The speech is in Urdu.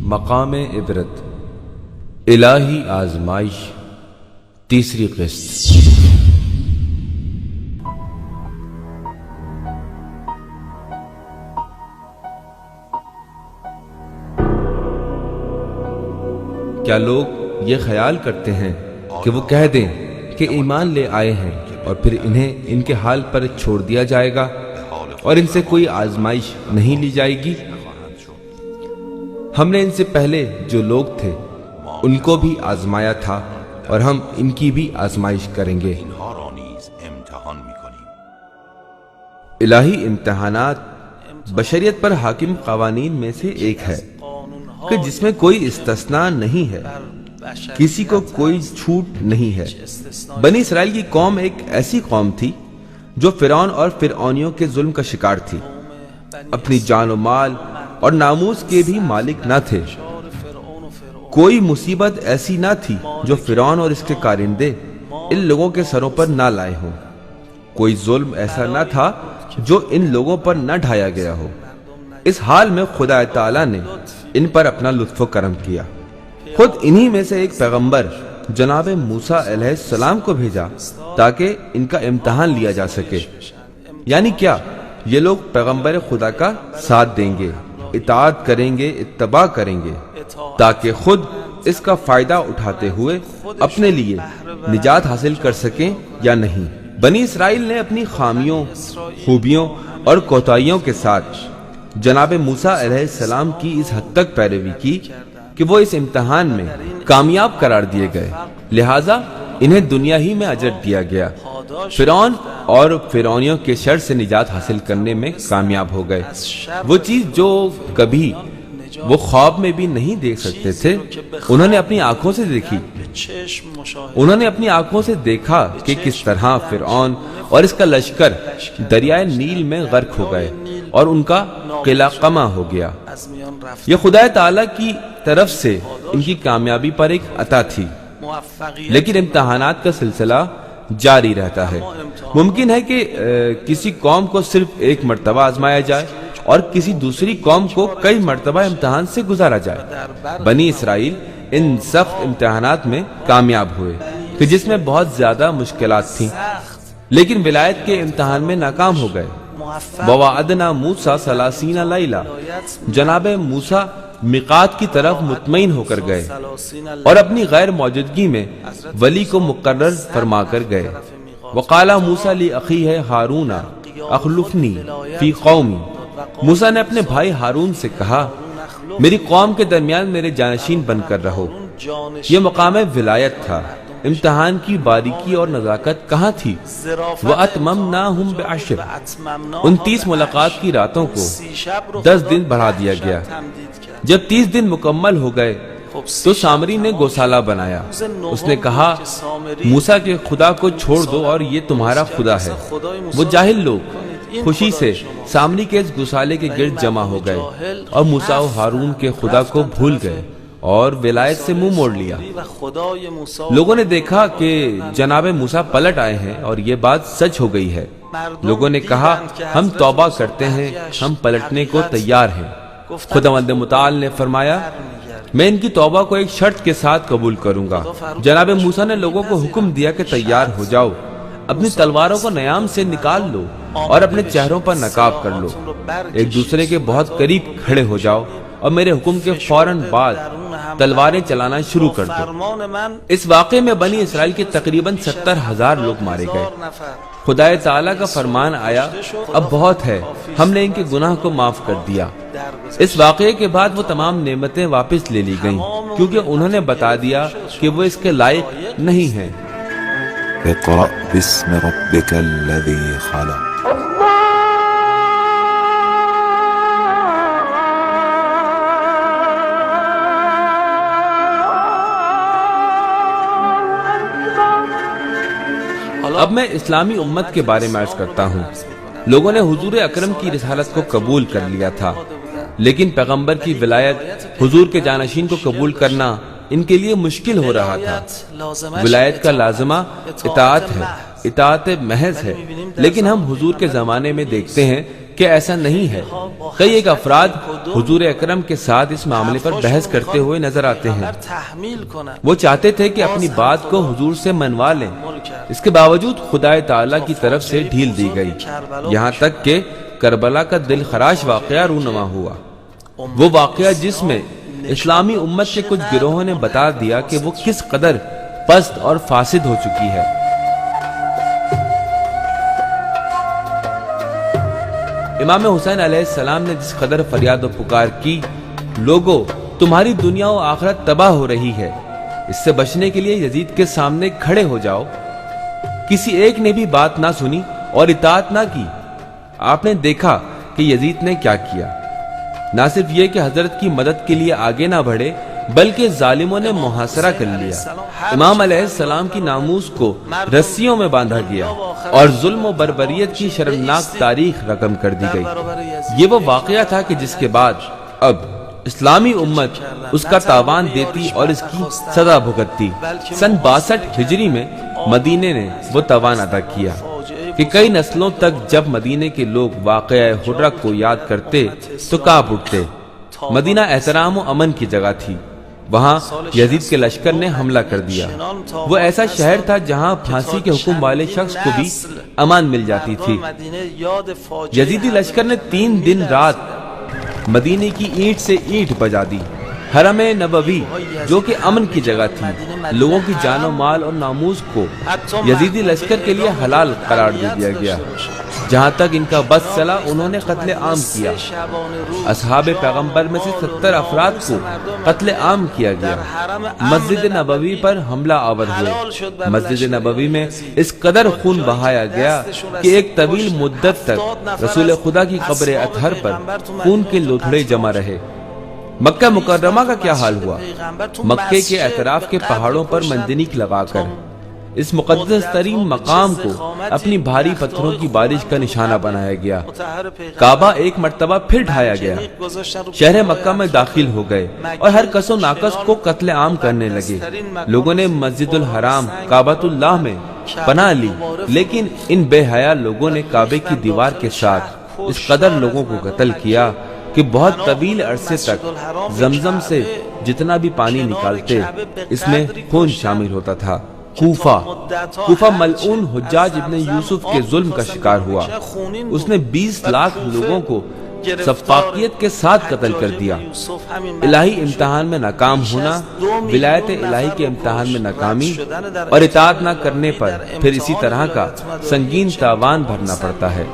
مقام عبرت الہی آزمائش تیسری قسط۔ کیا لوگ یہ خیال کرتے ہیں کہ وہ کہہ دیں کہ ایمان لے آئے ہیں اور پھر انہیں ان کے حال پر چھوڑ دیا جائے گا اور ان سے کوئی آزمائش نہیں لی جائے گی؟ ہم نے ان سے پہلے جو لوگ تھے ان کو بھی آزمایا تھا اور ہم ان کی بھی آزمائش کریں گے۔ الہی امتحانات بشریت پر حاکم قوانین میں سے ایک ہے کہ جس میں کوئی استثناء نہیں ہے، کسی کو کوئی چھوٹ نہیں ہے۔ بنی اسرائیل کی قوم ایک ایسی قوم تھی جو فرعون اور فرعونیوں کے ظلم کا شکار تھی، اپنی جان و مال اور ناموس کے بھی مالک نہ تھے۔ کوئی مصیبت ایسی نہ تھی جو فرعون اور اس کے کارندے ان لوگوں کے سروں پر نہ لائے ہوں، کوئی ظلم ایسا نہ تھا جو ان لوگوں پر نہ ڈھایا گیا ہو۔ اس حال میں خدا تعالیٰ نے ان پر اپنا لطف و کرم کیا، خود انہی میں سے ایک پیغمبر جناب موسیٰ علیہ السلام کو بھیجا تاکہ ان کا امتحان لیا جا سکے۔ یعنی کیا یہ لوگ پیغمبر خدا کا ساتھ دیں گے، اطاعت کریں گے، اتباع کریں گے تاکہ خود اس کا فائدہ اٹھاتے ہوئے اپنے لیے نجات حاصل کر سکیں یا نہیں؟ بنی اسرائیل نے اپنی خامیوں، خوبیوں اور کوتاہیوں کے ساتھ جناب موسیٰ علیہ السلام کی اس حد تک پیروی کی کہ وہ اس امتحان میں کامیاب قرار دیے گئے، لہٰذا انہیں دنیا ہی میں اجر دیا گیا۔ فرعون اور فرعونیوں کے شر سے نجات حاصل کرنے میں کامیاب ہو گئے۔ وہ چیز جو کبھی وہ خواب میں بھی نہیں دیکھ سکتے تھے، انہوں نے اپنی آنکھوں سے دیکھی۔ انہوں نے اپنی آنکھوں سے دیکھا کہ کس طرح فرعون اور اس کا لشکر دریائے نیل میں غرق ہو گئے اور ان کا قلعہ قمع ہو گیا۔ یہ خدا تعالیٰ کی طرف سے ان کی کامیابی پر ایک عطا تھی، لیکن امتحانات کا سلسلہ جاری رہتا ہے۔ ممکن ہے کہ کسی قوم کو صرف ایک مرتبہ آزمایا جائے اور کسی دوسری قوم کو کئی مرتبہ امتحان سے گزارا جائے۔ بنی اسرائیل ان سخت امتحانات میں کامیاب ہوئے کہ جس میں بہت زیادہ مشکلات تھیں، لیکن ولایت کے امتحان میں ناکام ہو گئے۔ وَوَعَدْنَا مُوسَىٰ 30 لیلہ، جناب موسیٰ میقات کی طرف مطمئن ہو کر گئے اور اپنی غیر موجودگی میں ولی کو مقرر فرما کر گئے۔ وَقَالَ مُوسَىٰ لِأَخِيهِ هَارُونَ اخلفنی فی قومی، موسیٰ نے اپنے بھائی ہارون سے کہا میری قوم کے درمیان میرے جانشین بن کر رہو۔ یہ مقام ولایت تھا۔ امتحان کی باریکی اور نزاکت کہاں تھی؟ وَأَتْمَمْنَاهُمْ بِعَشْرٍ، 29 ملاقات کی راتوں کو 10 دن بڑھا دیا گیا۔ جب 30 دن مکمل ہو گئے تو سامری نے گوسالہ بنایا۔ اس نے کہا موسیٰ کے خدا کو چھوڑ دو اور یہ تمہارا خدا ہے۔ وہ جاہل لوگ خوشی سے سامری کے اس گوسالے کے گرد جمع ہو گئے اور موسیٰ و ہارون کے خدا کو بھول گئے اور ولایت سے منہ موڑ لیا۔ لوگوں نے دیکھا کہ جناب موسیٰ پلٹ آئے ہیں اور یہ بات سچ ہو گئی ہے۔ لوگوں نے کہا ہم توبہ کرتے ہیں، ہم پلٹنے کو تیار ہیں۔ خداوند متعال نے فرمایا میں ان کی توبہ کو ایک شرط کے ساتھ قبول کروں گا۔ جناب موسیٰ نے لوگوں کو حکم دیا کہ تیار ہو جاؤ، اپنی تلواروں کو نیام سے نکال لو اور اپنے چہروں پر نقاب کر لو، ایک دوسرے کے بہت قریب کھڑے ہو جاؤ اور میرے حکم کے فوراً بعد تلواریں چلانا شروع کر دو۔ اس واقعے میں بنی اسرائیل کے تقریباً 70,000 لوگ مارے گئے۔ خدا تعالیٰ کا فرمان آیا اب بہت ہے، ہم نے ان کے گناہ کو معاف کر دیا۔ اس واقعے کے بعد وہ تمام نعمتیں واپس لے لی گئیں کیونکہ انہوں نے بتا دیا کہ وہ اس کے لائق نہیں ہیں۔ اقرأ باسم ربك الذي خلق۔ اب میں اسلامی امت کے بارے میں عرض کرتا ہوں۔ لوگوں نے حضور اکرم کی رسالت کو قبول کر لیا تھا، لیکن پیغمبر کی ولایت، حضور کے جانشین کو قبول کرنا ان کے لیے مشکل ہو رہا تھا۔ ولایت کا لازمہ اطاعت ہے، اطاعت محض ہے، لیکن ہم حضور کے زمانے میں دیکھتے ہیں کہ ایسا نہیں ہے۔ کئی ایک افراد حضور اکرم کے ساتھ اس معاملے پر بحث کرتے ہوئے نظر آتے ہیں۔ وہ چاہتے تھے کہ اپنی بات کو حضور سے منوا لیں، اس کے باوجود خدا تعالیٰ کی طرف سے ڈھیل دی گئی، یہاں تک کہ کربلا کا دل خراش واقعہ رونما ہوا، وہ واقعہ جس میں اسلامی امت کے کچھ گروہوں نے بتا دیا کہ وہ کس قدر پست اور فاسد ہو چکی ہے۔ امام حسین علیہ السلام نے جس قدر فریاد و پکار کی، لوگو تمہاری دنیا و آخرت تباہ ہو رہی ہے، اس سے بچنے کے لیے یزید کے سامنے کھڑے ہو جاؤ، کسی ایک نے بھی بات نہ سنی اور اطاعت نہ کی۔ آپ نے دیکھا کہ یزید نے کیا کیا، نہ صرف یہ کہ حضرت کی مدد کے لیے آگے نہ بڑھے بلکہ ظالموں نے محاصرہ کر لیا، امام علیہ السلام کی ناموس کو رسیوں میں باندھا گیا اور ظلم و بربریت کی شرمناک تاریخ رقم کر دی گئی۔ یہ وہ واقعہ تھا کہ جس کے بعد اب اسلامی امت اس کا تاوان دیتی اور اس کی سزا بھگتتی۔ سن 62 ہجری میں مدینے نے وہ تاوان ادا کیا کہ کئی نسلوں تک جب مدینے کے لوگ واقعہ حرہ کو یاد کرتے تو کانپ اٹھتے۔ مدینہ احترام و امن کی جگہ تھی، وہاں یزید کے لشکر نے حملہ کر دیا۔ وہ ایسا شہر تھا جہاں پھانسی کے حکم والے شخص کو بھی امان مل جاتی تھی۔ یزیدی لشکر نے 3 دن رات مدینے کی اینٹ سے اینٹ بجا دی۔ حرم نبوی جو کہ امن کی جگہ تھی، لوگوں کی جان و مال اور ناموس کو یزیدی لشکر کے لیے حلال قرار دے دیا گیا۔ جہاں تک ان کا بس چلا انہوں نے قتل عام کیا، اصحاب پیغمبر میں سے 70 افراد کو قتل عام کیا گیا۔ مسجد نبوی پر حملہ آور ہوئے، مسجد نبوی میں اس قدر خون بہایا گیا کہ ایک طویل مدت تک رسول خدا کی قبر اطہر پر خون کے لوتھڑے جمع رہے۔ مکہ مکرمہ کا کیا حال ہوا؟ مکے کے اطراف کے پہاڑوں پر منجنیق لگا کر اس مقدس ترین مقام کو اپنی بھاری پتھروں کی بارش کا نشانہ بنایا گیا۔ کعبہ ایک مرتبہ پھر ڈھایا گیا، شہر مکہ میں داخل ہو گئے اور ہر کس و ناکس کو قتل عام کرنے لگے۔ لوگوں نے مسجد الحرام کعبۃ اللہ میں پناہ لی، لیکن ان بے حیا لوگوں نے کعبے کی دیوار کے ساتھ اس قدر لوگوں کو قتل کیا کہ بہت طویل عرصے تک زمزم سے جتنا بھی پانی نکالتے اس میں خون شامل ہوتا تھا۔ کوفہ ملعون حجاج ابن یوسف کے ظلم کا شکار ہوا، اس نے 20 لاکھ لوگوں کو سفاکیت کے ساتھ قتل کر دیا۔ الہی امتحان میں ناکام ہونا، ولایت الہی کے امتحان میں ناکامی اور اطاعت نہ کرنے پر پھر اسی طرح کا سنگین تاوان بھرنا پڑتا ہے۔